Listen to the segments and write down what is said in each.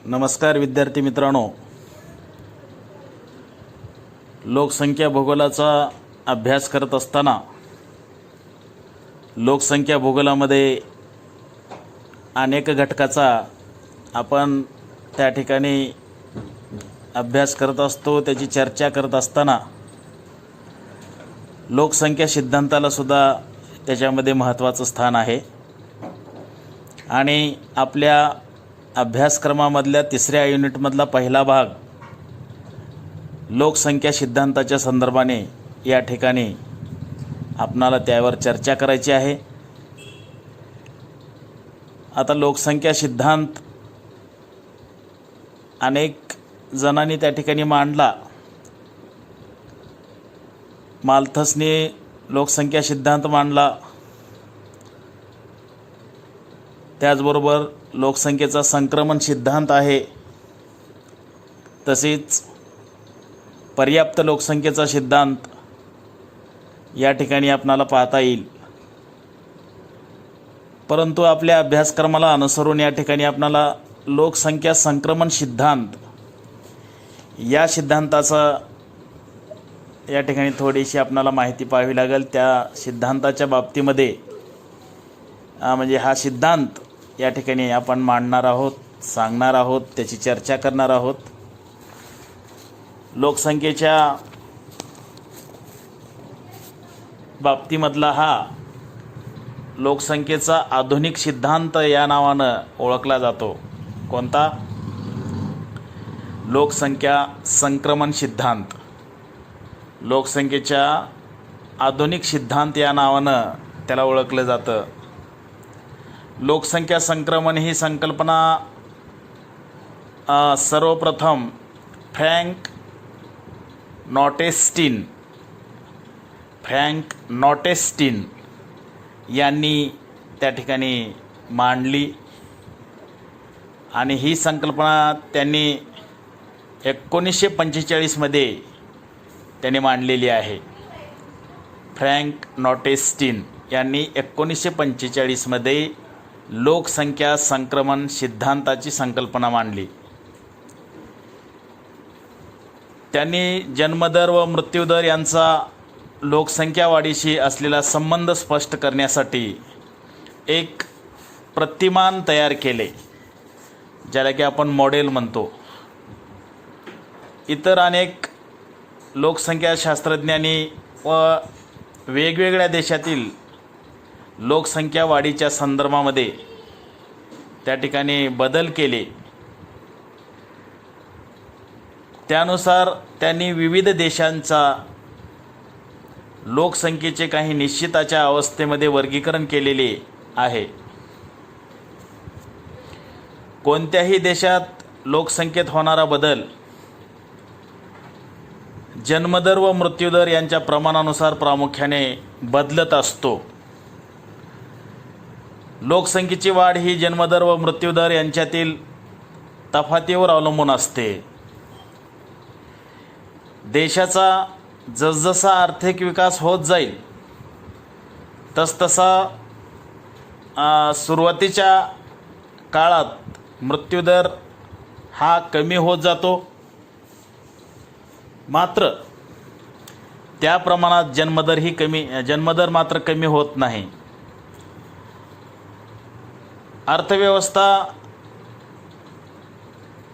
नमस्कार विद्यार्थी मित्रांनो, लोकसंख्या भूगोलाचा अभ्यास करत असताना लोकसंख्या भूगोलामध्ये अनेक घटकाचा आपण त्या ठिकाणी अभ्यास करत असतो, त्याची चर्चा करत असताना लोकसंख्या सिद्धांताला सुद्धा त्याच्यामध्ये महत्त्वाचं स्थान आहे आणि आपल्या अभ्यासक्रमामधल्या 3ऱ्या युनिटमधला पहिला भाग लोकसंख्या सिद्धांताच्या संदर्भाने या ठिकाणी आपणाला त्यावर चर्चा करायची आहे। आता लोकसंख्या सिद्धांत अनेक जणांनी त्या ठिकाणी मांडला। माल्थसने लोकसंख्या सिद्धांत मांडला, त्याचबरोबर लोकसंख्येचा संक्रमण सिद्धांत आहे, तसेच पर्याप्त लोकसंख्येचा सिद्धांत या ठिकाणी आपणाला पाहता येईल। परंतु आपल्या अभ्यासक्रमाला अनुसरून या ठिकाणी आपणाला लोकसंख्या संक्रमण सिद्धांत या सिद्धांताचा या ठिकाणी थोडीशी आपणाला माहिती पाहावी लागेल। त्या सिद्धांताच्या बाबतीमध्ये म्हणजे हा सिद्धांत या ठिकाणी आपण मांडणार आहोत, सांगणार आहोत, त्याची चर्चा करणार आहोत। लोकसंख्येच्या बाबतीमधला हा लोकसंख्येचा आधुनिक सिद्धांत या नावानं ओळखला जातो। कोणता? लोकसंख्या संक्रमण सिद्धांत। लोकसंख्येच्या आधुनिक सिद्धांत या नावानं त्याला ओळखलं जातं। लोकसंख्या संक्रमण ही संकल्पना सर्वप्रथम फ्रँक नॉटेस्टीन यांनी त्या ठिकाणी मांडली आणि ही संकल्पना त्यांनी 1945 मध्ये त्यांनी मांडलेली आहे। फ्रँक नॉटेस्टीन यांनी 1945 मध्ये लोकसंख्या संक्रमण सिद्धांताची संकल्पना मांडली। त्यांनी जन्मदर व मृत्यूदर यांचा लोकसंख्या वाढीशी असलेला संबंध स्पष्ट करण्यासाठी एक प्रतिमान तयार केले, ज्याला की आपण मॉडेल म्हणतो। इतर अनेक लोकसंख्या शास्त्रज्ञांनी व वेगवेगळ्या देशातील लोकसंख्या वाढीच्या संदर्भामध्ये त्या ठिकाणी बदल केले। त्यानुसार त्यांनी विविध देशांचा लोकसंख्येचे काही निश्चिताच्या अवस्थेमध्ये वर्गीकरण केलेले आहे। कोणत्याही देशात लोकसंख्येत होणारा बदल जन्मदर व मृत्यूदर यांच्या प्रमाणानुसार प्रामुख्याने बदलत असतो। लोकसंख्येची वाढ ही जन्मदर व मृत्यूदर यांच्यातील तफातीवर अवलंबून असते। देशाचा जसजसा आर्थिक विकास होत जाईल तसतसा सुरुवातीच्या काळात मृत्यूदर हा कमी होत जातो, मात्र त्या प्रमाणात जन्मदर मात्र कमी होत नाही। अर्थव्यवस्था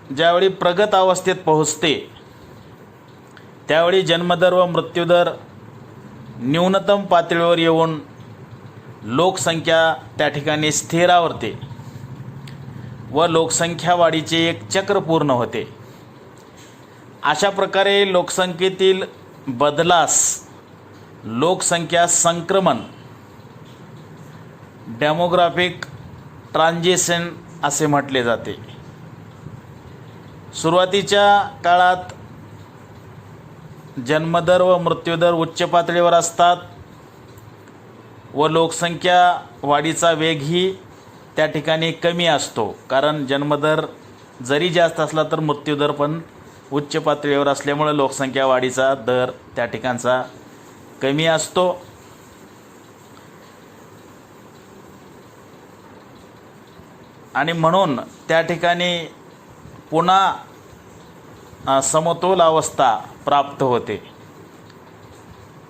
ज्यावेळी प्रगत अवस्थेत पोहोचते त्यावेळी जन्मदर व मृत्यूदर न्यूनतम पातळीवर येऊन लोकसंख्या त्या ठिकाणी स्थिरावते व लोकसंख्या वाढीचे एक चक्र पूर्ण होते। अशा प्रकारे लोकसंख्येतील बदलास लोकसंख्या संक्रमण डेमोग्राफिक ट्रान्झिशन असे म्हटले जाते। सुरुवातीच्या काळात जन्मदर व मृत्यूदर उच्च पातळीवर असतात व लोकसंख्या वाढीचा वेगही त्या ठिकाणी कमी असतो, कारण जन्मदर जरी जास्त असला तर मृत्यूदर पण उच्च पातळीवर असल्यामुळे लोकसंख्या वाढीचा दर त्या ठिकाणचा कमी असतो। आणि म्हणून त्या ठिकाणी पुन्हा समतोल अवस्था प्राप्त होते.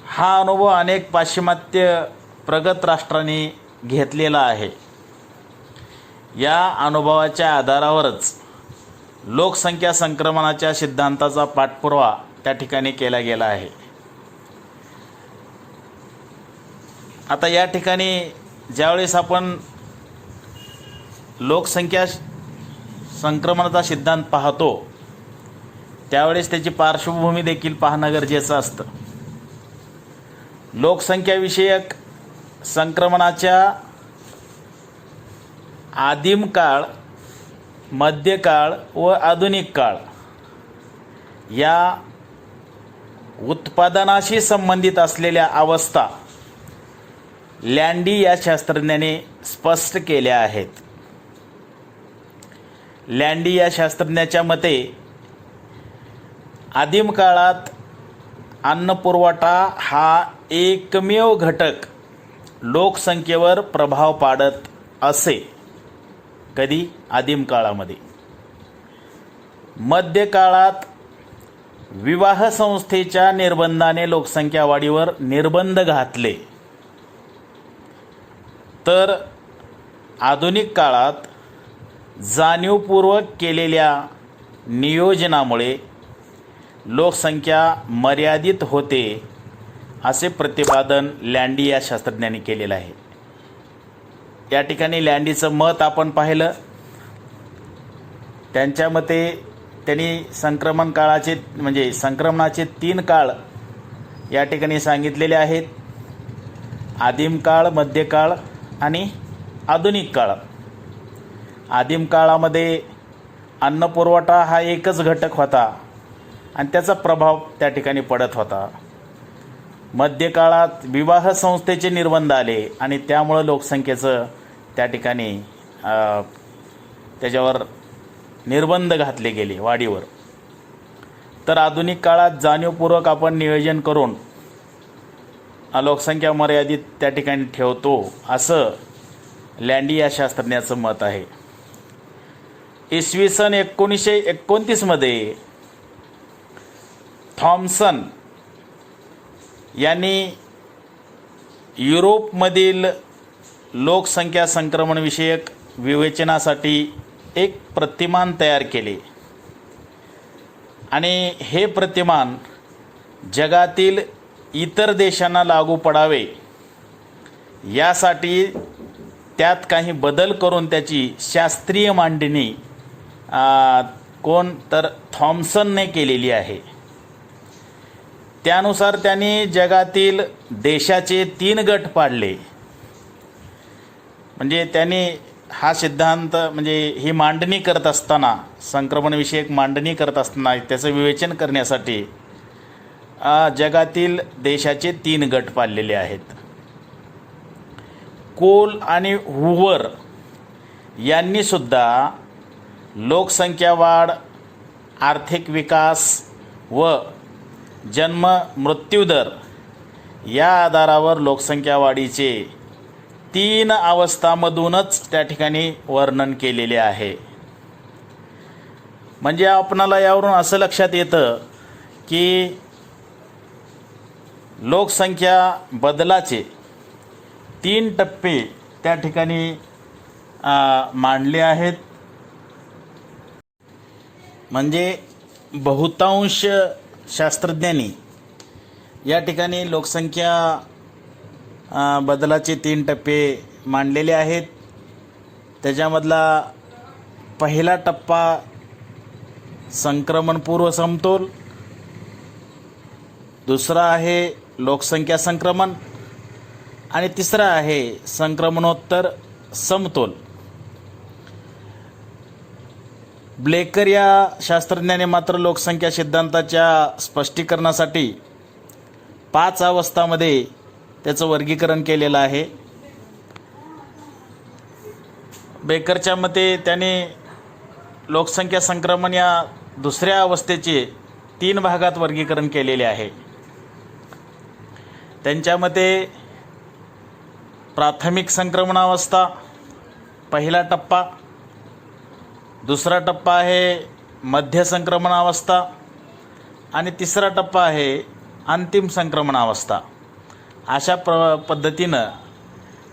हा अनुभव अनेक पाश्चिमात्य प्रगत राष्ट्रांनी घेतलेला आहे. या अनुभवाच्या आधारावरच लोकसंख्या संक्रमणाच्या सिद्धांताचा पाठपुरावा त्या ठिकाणी केला गेला आहे. आता या ठिकाणी ज्यावेळेस आपण लोकसंख्या संक्रमणाचा सिद्धांत पाहतो त्यावेळेस त्याची पार्श्वभूमी देखील पाहणं गरजेचं असतं. लोकसंख्याविषयक संक्रमणाच्या आदिम काळ, मध्यकाळ व आधुनिक काळ या उत्पादनाशी संबंधित असलेल्या अवस्था लँडी या शास्त्रज्ञाने स्पष्ट केल्या आहेत. लँडी या शास्त्रज्ञाच्या मते आदिम काळात अन्नपुरवठा हा एकमेव घटक लोकसंख्येवर प्रभाव पाडत असे. कधी? आदिम काळामध्ये. मध्यकाळात विवाह संस्थेच्या निर्बंधाने लोकसंख्या वाढीवर निर्बंध घातले. तर आधुनिक काळात जाणीवपूर्वक केलेल्या नियोजनामुळे लोकसंख्या मर्यादित होते असे प्रतिपादन लँडी या शास्त्रज्ञांनी केलेलं आहे. या ठिकाणी लँडीचं मत आपण पाहिलं. त्यांच्या मते त्यांनी संक्रमण काळाचे म्हणजे संक्रमणाचे 3 काळ या ठिकाणी सांगितलेले आहेत. आदिम काळ, मध्यकाळ आणि आधुनिक काळ. आदिम काळामध्ये अन्नपुरवठा हा एकच घटक होता आणि त्याचा प्रभाव त्या ठिकाणी पडत होता. मध्यकाळात विवाह संस्थेचे निर्बंध आले आणि त्यामुळं लोकसंख्येचं त्या ठिकाणी त्याच्यावर निर्बंध घातले गेले वाढीवर. तर आधुनिक काळात जाणीवपूर्वक आपण नियोजन करून लोकसंख्या मर्यादित त्या ठिकाणी ठेवतो असं लँडी या शास्त्रज्ञाचं मत आहे. इसवी सन 1929 मध्ये थॉम्सन यांनी युरोपमधील लोकसंख्या संक्रमणविषयक विवेचनासाठी एक प्रतिमान तयार केले आणि हे प्रतिमान जगातील इतर देशांना लागू पडावे यासाठी त्यात काही बदल करून त्याची शास्त्रीय मांडणी कोण तर थॉम्सनने केलेली आहे. त्यानुसार त्यांनी जगातील देशाचे 3 गट पाडले. म्हणजे त्यांनी हा सिद्धांत म्हणजे ही मांडणी करत असताना, संक्रमणविषयक मांडणी करत असताना त्याचं विवेचन करण्यासाठी जगातील देशाचे 3 गट पाडलेले आहेत. कोल आणि हुवर यांनी सुद्धा लोकसंख्या वाढ, आर्थिक विकास व जन्म मृत्यूदर या आधारावर लोकसंख्या वाढीचे 3 अवस्थांमधूनच त्या ठिकाणी वर्णन केलेले आहे. म्हणजे आपणाला यावरून असं लक्षात येतं की लोकसंख्या बदलाचे 3 टप्पे त्या ठिकाणी मांडले आहेत. म्हणजे बहुतांश शास्त्रज्ञांनी या ठिकाणी लोकसंख्या बदलाचे 3 टप्पे मांडलेले आहेत. त्याच्यामधला पहिला टप्पा संक्रमणपूर्व समतोल, दुसरा आहे लोकसंख्या संक्रमण आणि तिसरा आहे संक्रमणोत्तर समतोल. ब्लेकर या शास्त्रज्ञाने मात्र लोकसंख्या सिद्धांताच्या स्पष्टीकरणासाठी 5 अवस्थांमध्ये त्याचं वर्गीकरण केलेलं आहे. बेकरच्या मते त्याने लोकसंख्या संक्रमण या दुसऱ्या अवस्थेचे 3 भागात वर्गीकरण केलेले आहे. त्यांच्या मते प्राथमिक संक्रमणावस्था पहिला टप्पा, दुसरा टप्पा आहे मध्य संक्रमणावस्था आणि तिसरा टप्पा आहे अंतिम संक्रमणावस्था. अशा पद्धतीनं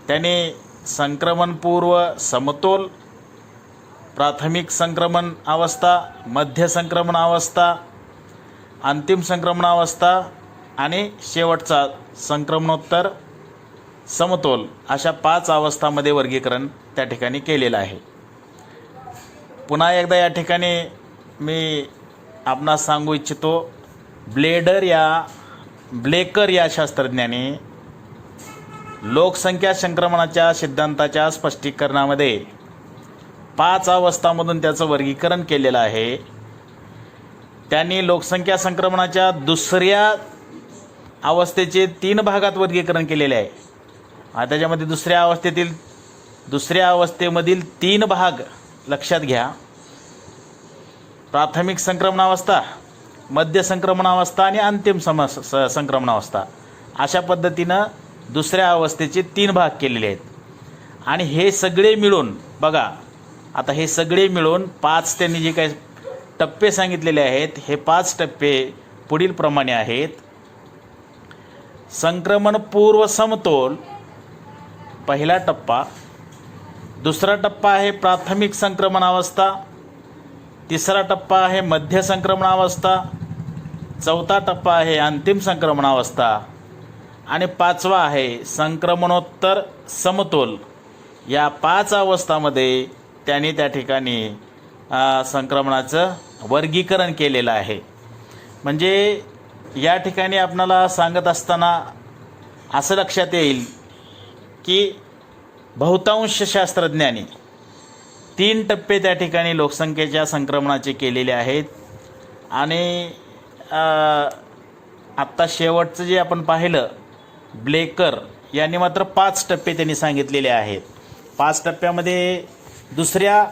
त्याने संक्रमणपूर्व समतोल, प्राथमिक संक्रमण अवस्था, मध्य संक्रमण अवस्था, अंतिम संक्रमणावस्था आणि शेवटचा संक्रमणोत्तर समतोल अशा 5 अवस्थांमध्ये वर्गीकरण त्या ठिकाणी केलेलं आहे. पुन्हा एकदा या ठिकाणी मी आपणास सांगू इच्छितो, ब्लेकर या शास्त्रज्ञाने लोकसंख्या संक्रमणाच्या सिद्धांताच्या स्पष्टीकरणामध्ये 5 अवस्थांमधून त्याचं वर्गीकरण केलेलं आहे. त्यांनी लोकसंख्या संक्रमणाच्या दुसऱ्या अवस्थेचे 3 भागात वर्गीकरण केलेले आहे. त्याच्यामध्ये दुसऱ्या अवस्थेमधील 3 भाग लक्षात घ्या. प्राथमिक संक्रमणावस्था, मध्य संक्रमणावस्था आणि अंतिम संक्रमणावस्था अशा पद्धतीनं दुसऱ्या अवस्थेचे 3 भाग केलेले आहेत. आणि हे सगळे मिळून बघा, आता हे सगळे मिळून 5 त्यांनी जे काही टप्पे सांगितलेले आहेत, हे 5 टप्पे पुढील प्रमाणे आहेत. संक्रमण पूर्व समतोल पहिला टप्पा, दुसरा टप्पा आहे प्राथमिक संक्रमणावस्था, तिसरा टप्पा आहे मध्य संक्रमणावस्था, चौथा टप्पा आहे अंतिम संक्रमणावस्था आणि 5वा आहे संक्रमणोत्तर समतोल. या 5 अवस्थांमध्ये त्यांनी त्या ठिकाणी संक्रमणाचं वर्गीकरण केलेलं आहे. म्हणजे या ठिकाणी आपणाला सांगत असताना असं लक्षात येईल की बहुतांश शास्त्रज्ञांनी 3 टप्पे त्या ठिकाणी लोकसंख्येच्या संक्रमणाचे केलेले आहेत. आणि आत्ता शेवटचं जे आपण पाहिलं, ब्लेकर यांनी मात्र 5 टप्पे त्यांनी सांगितलेले आहेत. 5 टप्प्यामध्ये दुसऱ्या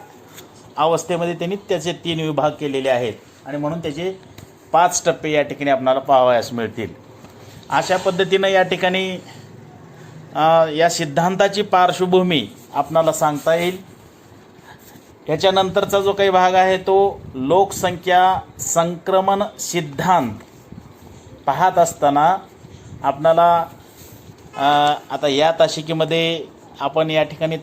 अवस्थेमध्ये त्यांनी त्याचे 3 विभाग केलेले आहेत आणि म्हणून त्याचे 5 टप्पे या ठिकाणी आपल्याला पाहावयास मिळतील. अशा पद्धतीनं या ठिकाणी या सिद्धांताची पार्श्वभूमी आपणाला सांगता येईल. याच्यानंतरचा जो काही भाग आहे तो लोकसंख्या संक्रमण सिद्धांत पाहत असताना आपणाला आता या तासिकेमध्ये आपण या ठिकाणी